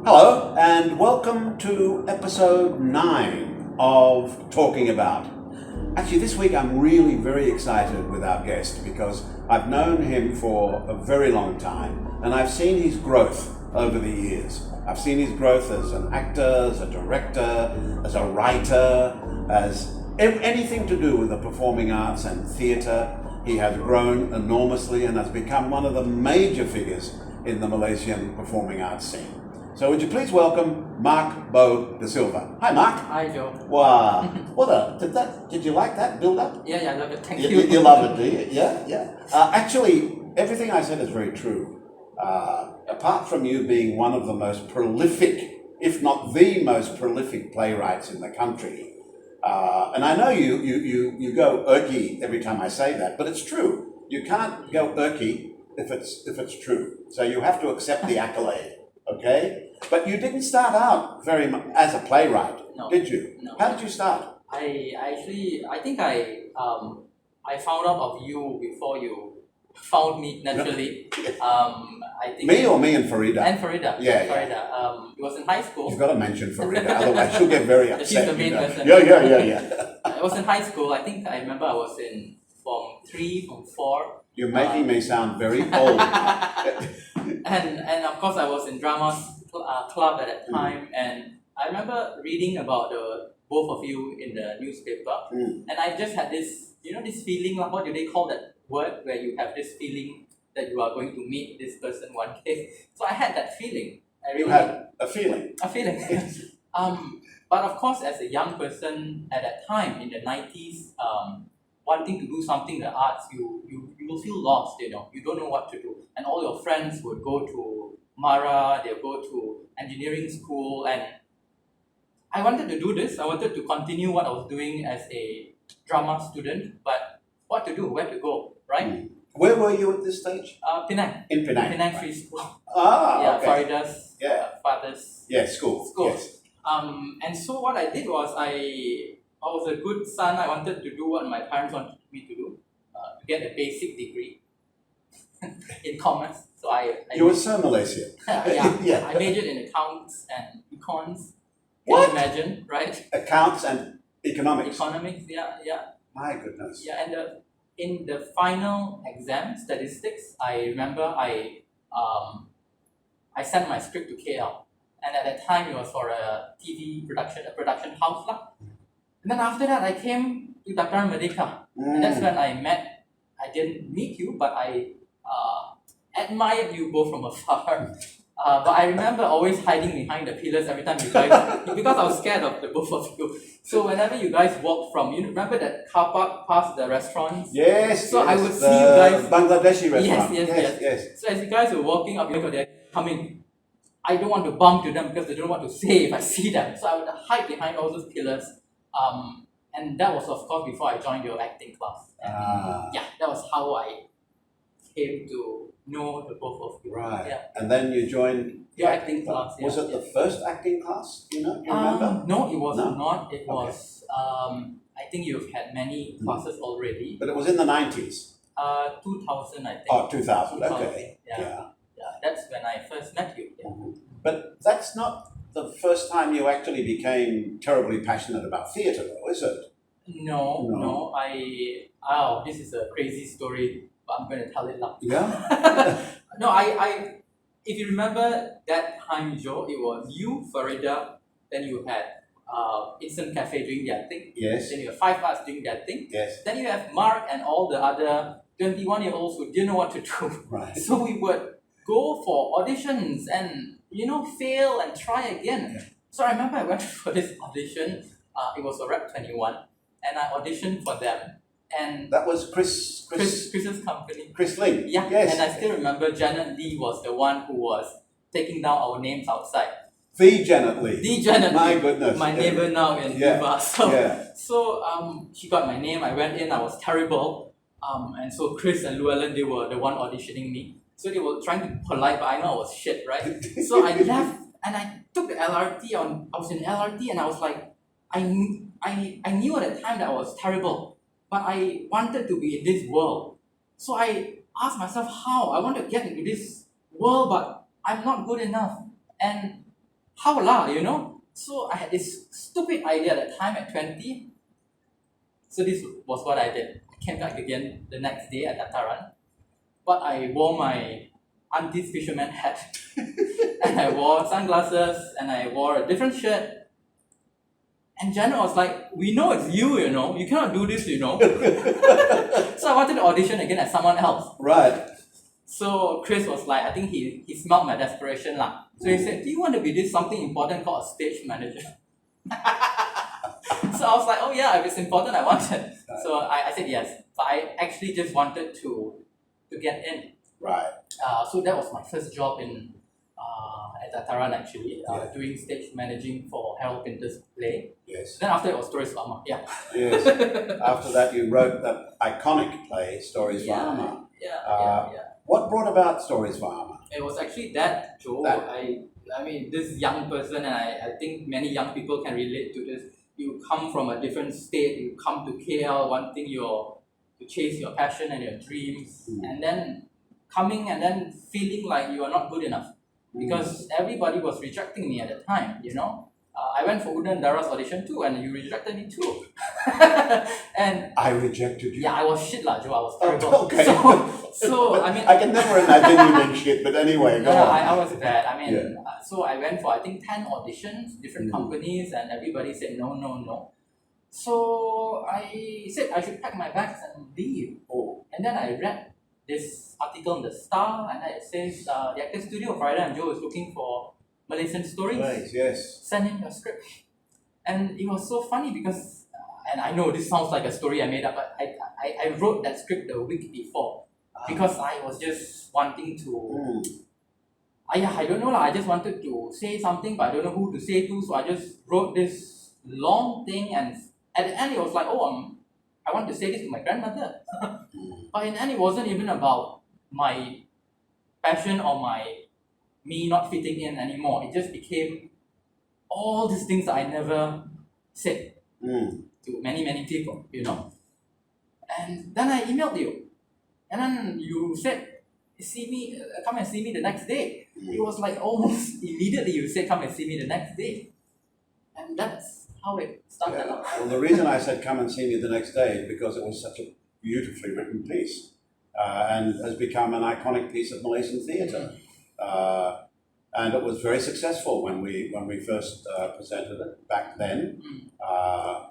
Hello, and welcome to episode 9 of Talking About. Actually, this week I'm really very excited with our guest because I've known him for a very long time and I've seen his growth over the years. I've seen his growth as an actor, as a director, as a writer, as anything to do with the performing arts and theatre. He has grown enormously and has become one of the major figures in the Malaysian performing arts scene. So would you please welcome Beau de Silva. Hi, Mark. Hi, Joe. Wow. Did you like that build up? Yeah, I love it. Thank You, you. you love it, do you? Yeah. Actually, everything I said is very true. Apart from you being one of the most prolific, if not the most prolific playwrights in the country, and I know you go irky every time I say that, but it's true. You can't go irky if it's true. So you have to accept the accolade. Okay, but you didn't start out very much as a playwright, No. did you? No. How did you start? I think I found out of you before you found me naturally. I think Me or me and Farida? and Farida. Yeah. Farida. It was in high school. You've got to mention Farida, otherwise she'll get very upset. She's the main you know. person. Yeah. It was in high school. I think I remember I was in Form 3, Form 4. You're making me sound very old. And of course I was in drama club at that time, and I remember reading about both of you in the newspaper, and I just had this feeling, like, what do they call that word, where you have this feeling that you are going to meet this person one day. So I had that feeling. You had a feeling. A feeling. But of course, as a young person at that time in the 90s, wanting to do something in the arts, you will feel lost, you don't know what to do. And all your friends would go to Mara, they'll go to engineering school, and I wanted to do this. I wanted to continue what I was doing as a drama student, but what to do, where to go, right? Where were you at this stage? Penang. In Penang. Penang Free School. Ah, okay. Farida's father's Yeah, school. Yes. And so what I did was I was a good son. I wanted to do what my parents wanted me to do, to get a basic degree in commerce. So You were so Malaysian. yeah. I majored in accounts and econs. Can What? you imagine, right? Accounts and economics. Economics, yeah. My goodness. Yeah, and in the final exam, statistics, I remember I sent my script to KL. And at that time, it was for a TV production, a production house. And then after that, I came to Dataran Merdeka. And that's when I didn't meet you, but I admired you both from afar. But I remember always hiding behind the pillars every time you guys, because I was scared of the both of you. So whenever you guys walked from, remember that car park past the restaurants? Yes. So yes, I would see you guys. Bangladeshi restaurant. Yes. So as you guys were walking up, they're coming. I don't want to bump to them because they don't know what to say if I see them. So I would hide behind all those pillars. And that was, of course, before I joined your acting class. And that was how I came to know the both of you. Right. Yeah. And then you joined Your acting class. Was it the first acting class? Do you remember? No, it was No? not. It was. I think you've had many classes already. But it was in the 90s. 2000, I think. Oh, 2000. 2000, Okay. Yeah. That's when I first met you. Yeah. But that's not the first time you actually became terribly passionate about theatre, though, is it? No. This is a crazy story, but I'm going to tell it now. Yeah. No, if you remember that time, Joe, it was you, Farida, then you had Instant Cafe doing their thing. Yes. Then you have Five Arts doing their thing. Yes. Then you have Mark and all the other 21-year-olds who didn't know what to do. Right. So we would go for auditions and, fail and try again. Yeah. So I remember I went for this audition. It was a Rep 21, and I auditioned for them. And That was Chris's company. Chris Ling. Yeah, Yes. and I still remember Janet Lee was the one who was taking down our names outside. The Janet Lee. The Janet My Lee, goodness. my neighbor now in Yeah. Viva. So, Yeah. so she got my name. I went in. I was terrible. And so Chris and Llewellyn, they were the one auditioning me. So they were trying to be polite, but I know I was shit, right? So I left and I took the LRT I was in LRT and I was like, I knew at the time that I was terrible, but I wanted to be in this world. So I asked myself how I want to get into this world, but I'm not good enough. And how lah, you know? So I had this stupid idea at the time at 20. So this was what I did. I came back again the next day at Dataran, but I wore my auntie's fisherman hat and I wore sunglasses and I wore a different shirt. And Janet was like, we know it's you, you know, you cannot do this, you know. So I wanted to audition again as someone else. Right. So Chris was like, I think he smelled my desperation lah. So he said, do you want to be this something important called a stage manager? So I was like, oh yeah, if it's important, I want it. So I said yes. But I actually just wanted to get in. Right. So that was my first job in at Dataran actually, doing stage managing for Harold Pinter's play. Yes. Then after it was Stories for Amah. Yeah. Yes. After that, you wrote that iconic play, Stories for Amah. Yeah. What brought about Stories for Amah? It was actually that, Joe. I mean, this young person, and I think many young people can relate to this. You come from a different state, you come to KL wanting to chase your passion and your dreams, and then coming and then feeling like you are not good enough. Because everybody was rejecting me at the time, you know. I went for Udan Dara's audition too, and you rejected me too. And I rejected you? yeah, I was shit lah, Joe. I was terrible. Okay. So I mean, I can never imagine you being shit, but anyway, go on. I was bad. I mean, so I went for I think 10 auditions, different companies, and everybody said no. So I said I should pack my bags and leave. And then I read this article in the Star, and it says the Actor Studio Friday and Joe is looking for Malaysian stories. Right, yes. Send in your script. And it was so funny because, and I know this sounds like a story I made up, but I wrote that script the week before because I was just wanting to, I don't know lah, I just wanted to say something, but I don't know who to say to, so I just wrote this long thing, and at the end it was like, I want to say this to my grandmother. But in the end it wasn't even about my passion or me not fitting in anymore. It just became all these things that I never said to many people, you know. And then I emailed you, and then you said, come and see me the next day. It was like almost immediately you said, come and see me the next day. And that's how it started up. Well, the reason I said come and see me the next day is because it was such a beautifully written piece and has become an iconic piece of Malaysian theatre. And it was very successful when we first presented it back then.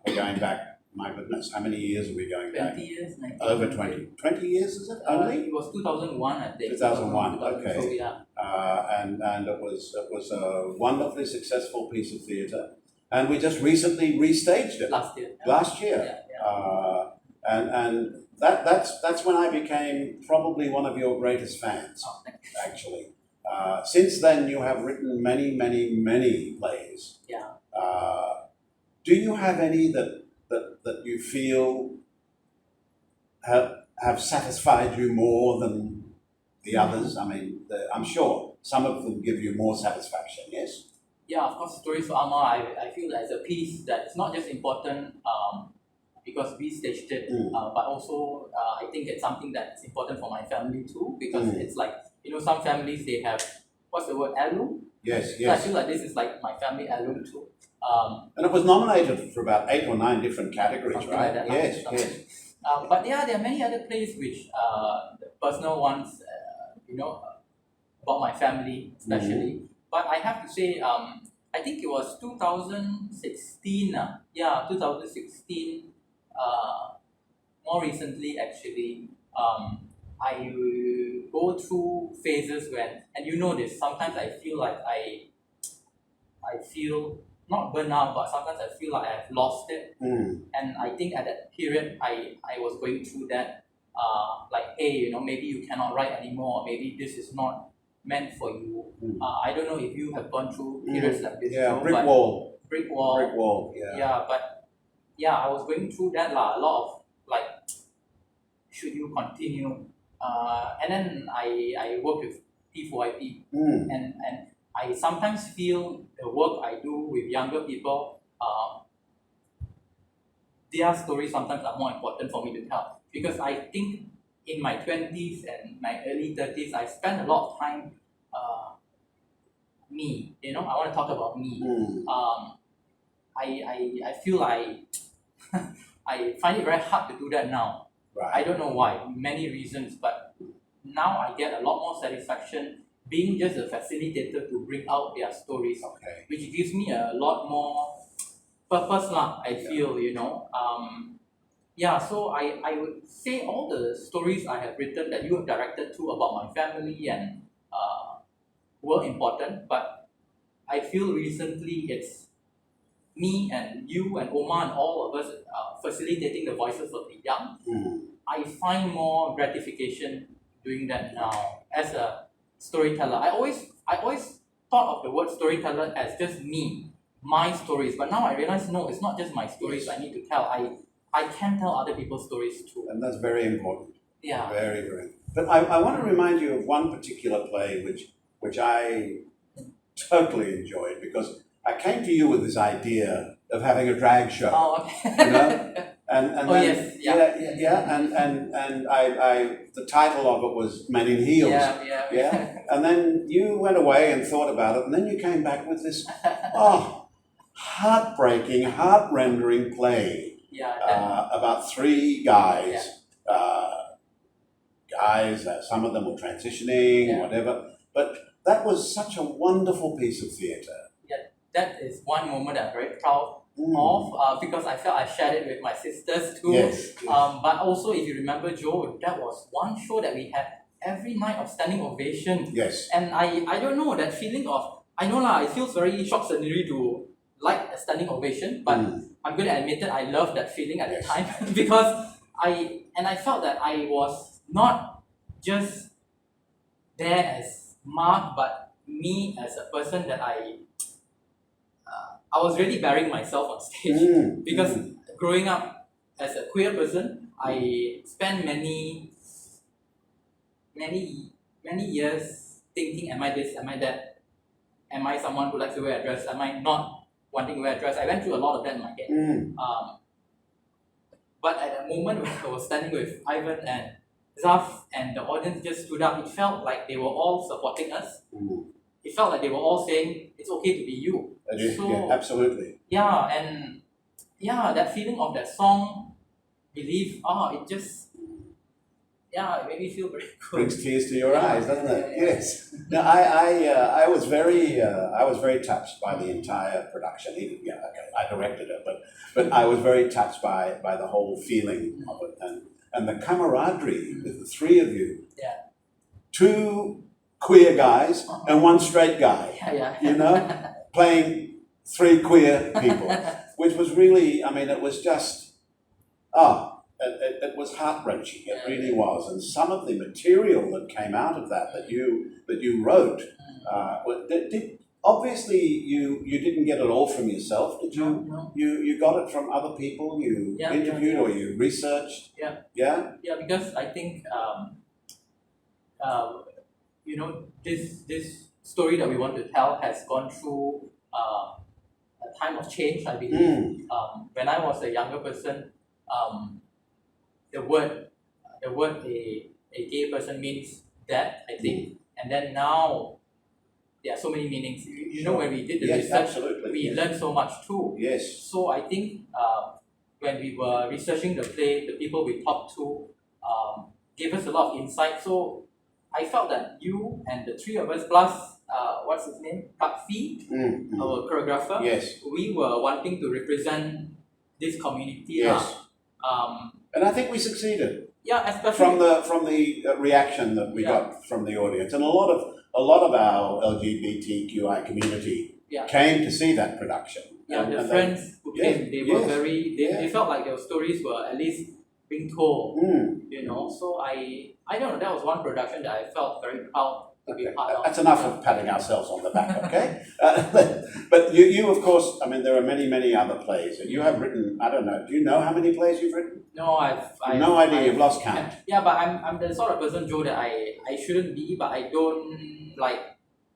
We're going back, my goodness, how many years are we going back? 20 years. Over 20. 20 years, is it only? It was 2001, I think. 2001, okay. So, yeah. And it was a wonderfully successful piece of theatre. And we just recently restaged it. Last year. Yeah. And that's when I became probably one of your greatest fans, actually. Since then, you have written many plays. Yeah. Do you have any that you feel have satisfied you more than the others? I mean, I'm sure some of them give you more satisfaction, yes? Yeah, of course, Stories for Amah, I feel that it's a piece that is not just important because we staged it, but also I think it's something that's important for my family too, because it's like, you know, some families, they have, what's the word, heirloom? Yes. So I feel like this is like my family heirloom too. And it was nominated for about 8 or 9 different categories, right? Like that, Yes. But yeah, there are many other plays which, the personal ones, you know, about my family especially. But I have to say, I think it was 2016. 2016. More recently, actually, I go through phases when, and you know this, sometimes I feel like I feel not burnt out, but sometimes I feel like I've lost it. And I think at that period, I was going through that, like, hey, you know, maybe you cannot write anymore, maybe this is not meant for you. I don't know if you have gone through periods like this. Yeah, too, brick wall. Brick wall. Yeah. Yeah, but yeah, I was going through that a lot of like, should you continue? And then I work with P4IP, and I sometimes feel the work I do with younger people, their stories sometimes are more important for me to tell, because I think in my 20s and my early 30s, I spent a lot of time me. You know, I want to talk about me. Mm. I feel like I find it very hard to do that now. Right. I don't know why, many reasons, but now I get a lot more satisfaction being just a facilitator to bring out their stories, Okay. which gives me a lot more purpose lah, I feel, you know. Yeah, so I would say all the stories I have written that you have directed to about my family and were important, but I feel recently it's me and you and Omar and all of us facilitating the voices of the young. Mm. I find more gratification doing that now as a storyteller. I always thought of the word storyteller as just me, my stories, but now I realize no, it's not just my stories I need to tell. I can tell other people's stories too. And that's very important. Yeah. Very, very. But I want to remind you of one particular play which I totally enjoyed, because I came to you with this idea of having a drag show. Oh, okay. You know? And Oh, then, yes, yeah. yeah, and I the title of it was Men in Heels. Yeah. And then you went away and thought about it, and then you came back with this heartbreaking, heart-rendering play. Yeah. About three guys. Some of them were transitioning, whatever. But that was such a wonderful piece of theatre. Yeah, that is one moment I'm very proud of, because I felt I shared it with my sisters too. Yes. But also, if you remember, Joe, that was one show that we had every night of standing ovation. Yes. And I don't know, that feeling of, I know lah, it feels very shock scenery to like a standing ovation, but I'm going to admit it, I loved that feeling at the time because I felt that I was not just there as Mark, but me as a person that I was really bearing myself on stage because growing up as a queer person, I spent many years thinking, am I this, am I that, am I someone who likes to wear a dress, am I not wanting to wear a dress. I went through a lot of that in my head. But at the moment when I was standing with Ivan and Zaf and the audience just stood up, it felt like they were all supporting us. It felt like they were all saying, it's okay to be you. Absolutely. Yeah, and that feeling of that song, Believe, it just, it made me feel very good. Brings tears to your eyes, doesn't it? Yes. Now, I was very touched by the entire production. I directed it, but I was very touched by the whole feeling of it, and the camaraderie with the three of you. Yeah. Two queer guys and one straight guy. You know, playing three queer people, which was really, it was just, it was heart-wrenching. It really was. And some of the material that came out of that you wrote, obviously you didn't get it all from yourself, did you? No. You got it from other people you interviewed or you researched? Yeah, because I think, this story that we want to tell has gone through a time of change, I believe. When I was a younger person, the word a gay person means that, I think. And then now there are so many meanings. You know, when we did the research, we learned so much too. Yes. So I think when we were researching the play, the people we talked to gave us a lot of insight. So I felt that you and the three of us, plus what's his name, Kakfi, our choreographer, we were wanting to represent this community. Yes. And I think we succeeded. Yeah, especially from the reaction that we got from the audience, and a lot of our LGBTQI community came to see that production. Yeah, the friends who came, they were they felt like their stories were at least being told. You know, so I don't know. That was one production that I felt very proud to be part of. That's enough of patting ourselves on the back, okay? But you of course, there are many other plays that you have written. I don't know. Do you know how many plays you've written? No, I've no idea. You've lost count. But I'm the sort of person, Joe, that I shouldn't be, but I don't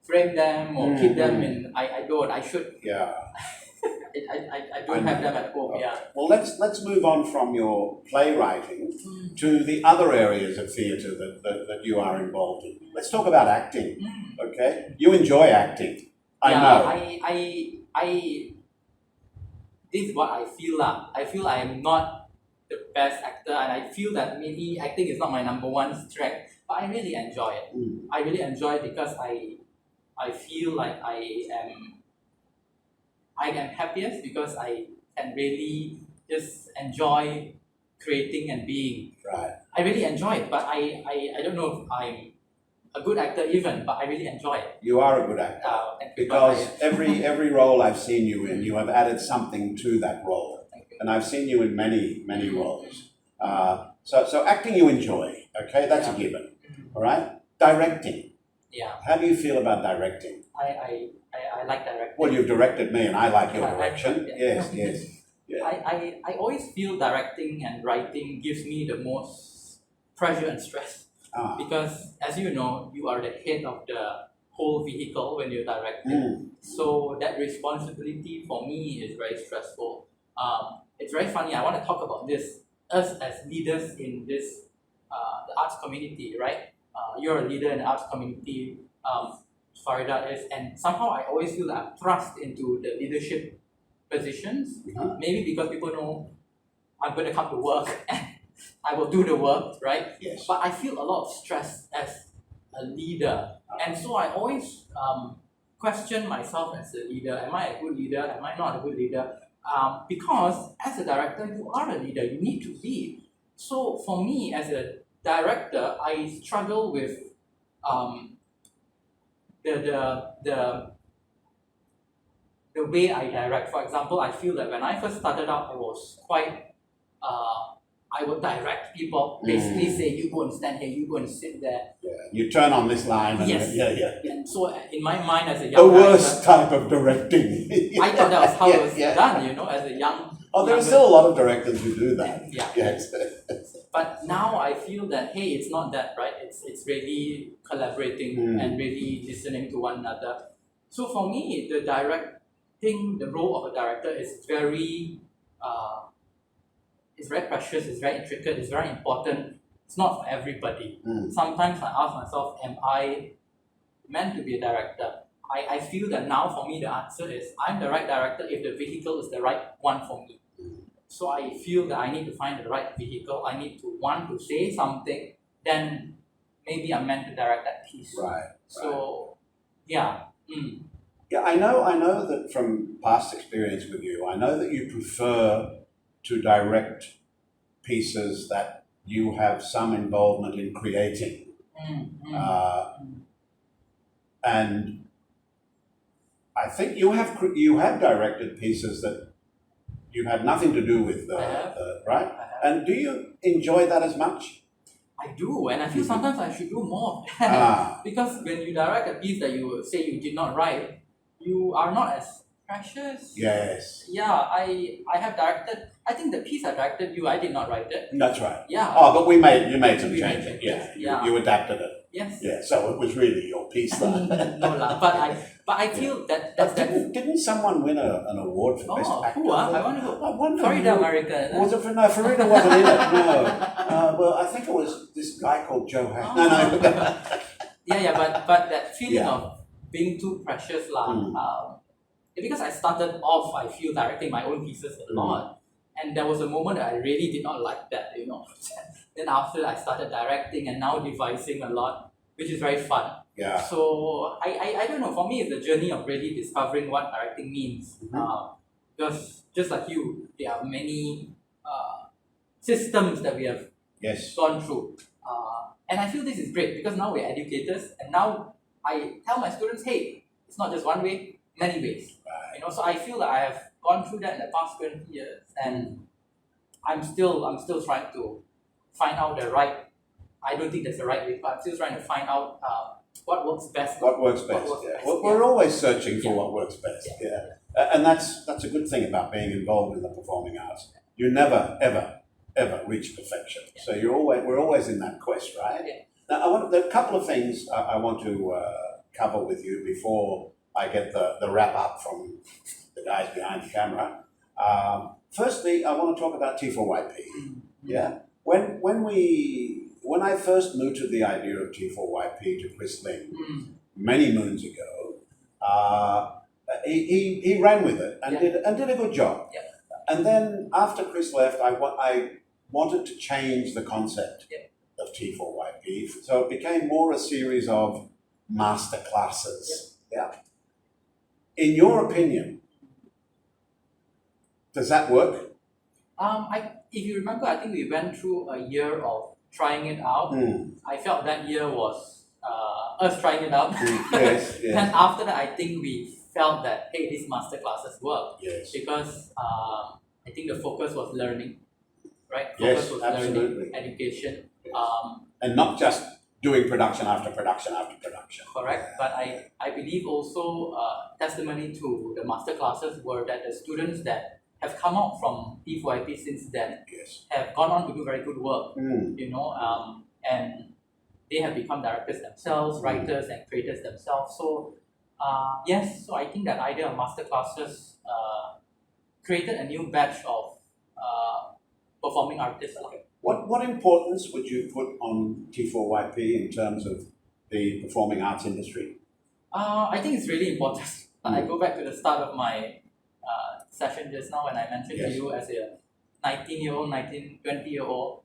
frame them or keep them in. I should. Yeah. I don't have them at home. Okay. Well, let's move on from your playwriting to the other areas of theatre that you are involved in. Let's talk about acting. Okay, you enjoy acting. I know. This is what I feel lah. I feel I am not the best actor, and I feel that maybe acting is not my number one strength. But I really enjoy it. I really enjoy it because I feel like I am happiest because I can really just enjoy creating and being. Right. I really enjoy it, but I don't know if I'm a good actor even, but I really enjoy it. You are a good actor. Because every role I've seen you in, you have added something to that role. And I've seen you in many, many roles. So acting you enjoy, okay? That's a given, all right? Directing. Yeah. How do you feel about directing? I like directing. Well, you've directed me and I like your direction. Yes. Yeah. I always feel directing and writing gives me the most pressure and stress. Because as you know, you are the head of the whole vehicle when you're directing. So that responsibility for me is very stressful. It's very funny. I want to talk about this. Us as leaders in this the arts community, right? You're a leader in the arts community. Farida is, and somehow I always feel that I'm thrust into the leadership positions. Maybe because people know I'm going to come to work and I will do the work, right? Yes. But I feel a lot of stress as a leader, and so I always question myself as a leader. Am I a good leader? Am I not a good leader? Because as a director, you are a leader. You need to lead. So for me, as a director, I struggle with the way I direct. For example, I feel that when I first started out, I was quite I would direct people, basically say, you go and stand here, you go and sit there. Yeah. You turn on this line. And Yeah. And so in my mind as a young the worst type of directing. I thought that was how it was done, as a young... there are still a lot of directors who do that. Yeah. Yes. But now I feel that, hey, it's not that, right? It's really collaborating and really listening to one another. So for me, the role of a director is very... it's very precious, it's very intricate, it's very important. It's not for everybody. Sometimes I ask myself, am I meant to be a director? I feel that now for me the answer is, I'm the right director if the vehicle is the right one for me. So I feel that I need to find the right vehicle, I need to want to say something, then maybe I'm meant to direct that piece. Right. So, yeah. Yeah, I know that from past experience with you, I know that you prefer to direct pieces that you have some involvement in creating. And I think you have directed pieces that you had nothing to do with, right? And do you enjoy that as much? I do, and I feel sometimes I should do more of that. Because when you direct a piece that you say you did not write, you are not as precious. Yes. Yeah, I have directed. I think the piece I directed I did not write it. That's right. Yeah. Oh, but you made some changes. Yeah. You adapted it. Yes. Yeah. So it was really your piece. No lah, but I feel Didn't someone win an award for best actor? Who? I wonder. Farida America. Was it for no? Farida wasn't in it. No. Well, I think it was this guy called Joe Hash. No. But that feeling of being too precious lah. Because I started off, I feel directing my own pieces a lot, and there was a moment that I really did not like that, Then after I started directing and now devising a lot, which is very fun. Yeah. So I don't know. For me, it's the journey of really discovering what directing means. Because just like you, there are many systems that we have gone through, and I feel this is great because now we're educators, and now I tell my students, hey, it's not just one way, many ways. So I feel that I have gone through that in the past 20 years, and I'm still trying to find out the right. I don't think there's a right way, but I'm still trying to find out what works best. What works best? We're always searching for what works best. And that's a good thing about being involved in the performing arts. You never ever reach perfection. So we're always in that quest, right? Now there are a couple of things I want to cover with you before I get the wrap up from the guys behind the camera. Firstly, I want to talk about T4YP. Yeah. When I first mooted the idea of T4YP to Chris Ling many moons ago, he ran with it and did a good job. Yeah. And then after Chris left, I wanted to change the concept of T4YP, so it became more a series of master classes. Yeah. In your opinion, does that work? If you remember, I think we went through a year of trying it out. I felt that year was us trying it out. Yes, yes. And after that, I think we felt that, hey, these master classes work. Yes. Because I think the focus was learning, right? Yes, Focus was absolutely. learning, education. And not just doing production after production after production. Correct. But I believe also testimony to the master classes were that the students that have come out from T4YP since then have gone on to do very good work, you know, and they have become directors themselves, writers and creators themselves. So yes, so I think that idea of master classes created a new batch of performing artists. What importance would you put on T4YP in terms of the performing arts industry? I think it's really important. I go back to the start of my session just now when I mentioned to you as a 19-year-old, 20-year-old.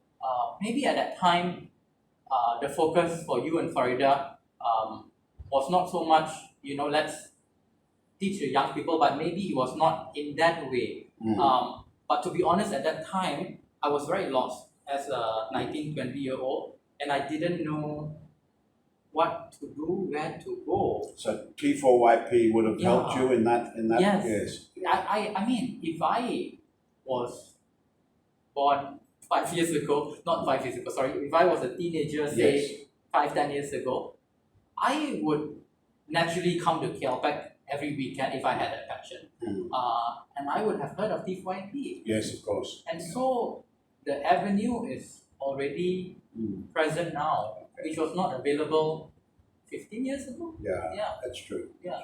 Maybe at that time, the focus for you and Farida was not so much, you know, let's teach the young people, but maybe it was not in that way. But to be honest, at that time, I was very lost as a 19, 20-year-old, and I didn't know what to do, where to go. So T4YP would have helped you in that. Yes. I mean, if I was born 5 years ago, not 5 years ago, sorry, if I was a teenager, say 5-10 years ago, I would naturally come to KLPAC every weekend if I had a passion. And I would have heard of T4YP. Yes, of course. And so the avenue is already present now, which was not available 15 years ago. Yeah, that's true. Yeah.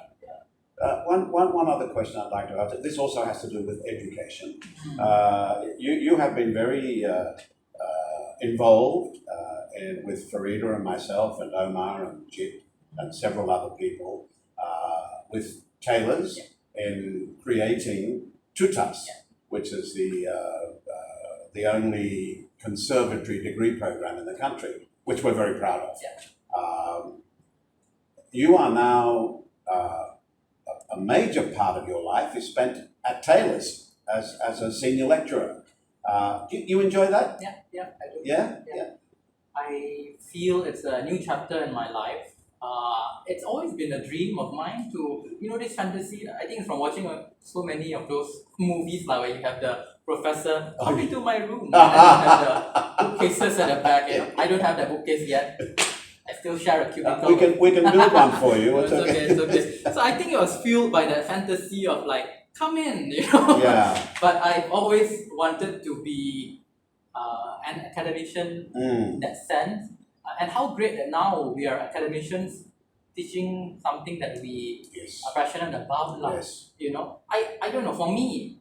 One other question I'd like to ask. This also has to do with education. You have been very involved with Farida and myself and Amah and Jit and several other people with tailors in creating tutas, which is the only conservatory degree program in the country, which we're very proud of. You are now a major part of your life is spent at Taylor's as a senior lecturer. You enjoy that? Yeah, I do. Yeah. I feel it's a new chapter in my life. It's always been a dream of mine to, you know, this fantasy. I think from watching so many of those movies, like where you have the professor come into my room and then you have the bookcases at the back. I don't have that bookcase yet. I still share a cubicle. We can build one for you. It's okay. So I think it was fueled by that fantasy of like, come in, you know. Yeah. But I've always wanted to be an academician in that sense. And how great that now we are academicians teaching something that we are passionate about. You know, I don't know, for me,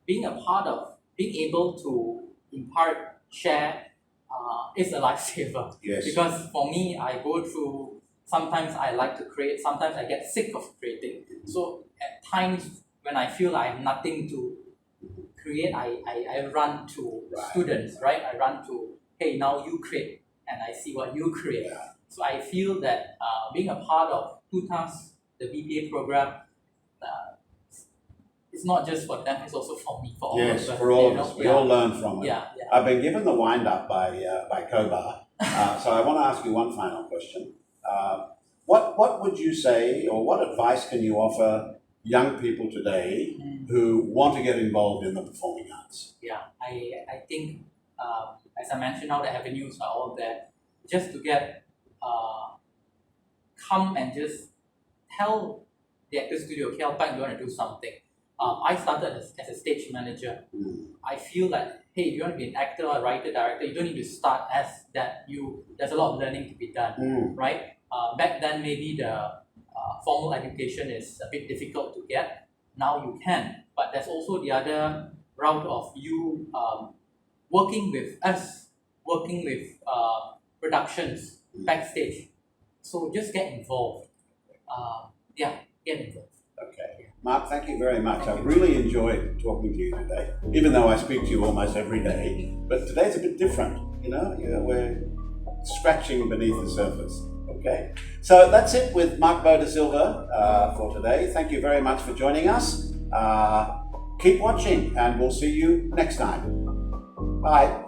being a part of, being able to impart, share, is a lifesaver. Because for me, I go through, sometimes I like to create, sometimes I get sick of creating. So at times when I feel I have nothing to create, I run to students, right? I run to, hey, now you create, and I see what you create. So I feel that being a part of TUTAS, the BPA program, it's not just for them, it's also for me, for all of us. Yes, for all of us. We all learn from it. I've been given the wind up by Kobar, so I want to ask you one final question. What would you say, or what advice can you offer young people today who want to get involved in the performing arts? I think, as I mentioned, now the avenues are all there. Just to get, come and just tell the actor studio, KLPAC, you want to do something. I started as a stage manager. I feel like, hey, if you want to be an actor or writer, director, you don't need to start as that. There's a lot of learning to be done, right? Back then, maybe the formal education is a bit difficult to get. Now you can, but there's also the other route of you working with us, working with productions backstage. So just get involved. Get involved. Mark, thank you very much. I really enjoyed talking to you today, even though I speak to you almost every day. But today's a bit different, we're scratching beneath the surface. Okay, so that's it with Mark Beau de Silva for today. Thank you very much for joining us. Keep watching, and we'll see you next time. Bye.